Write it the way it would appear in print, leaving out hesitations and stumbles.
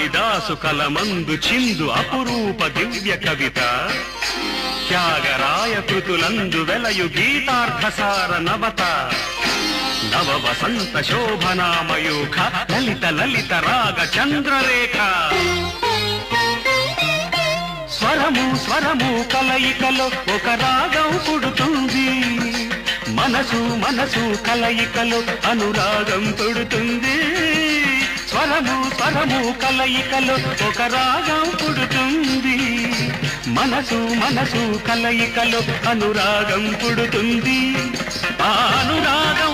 కాళిదాసు కలమందు చిందు అపురూప దివ్య కవిత త్యాగరాయ కృతులందు వెలయు గీతార్థసార నవత నవ వసంత శోభనామయూఖ లలిత లలిత రాగ చంద్రరేఖ స్వరము స్వరము కలయికలో ఒక రాగం పుడుతుంది మనసు మనసు కలయికలో అనురాగం పుడుతుంది స్వరము స్వరము కలయికలో ఒక రాగం పుడుతుంది మనసు మనసు కలయికలో అనురాగం పుడుతుంది ఆ అనురాగం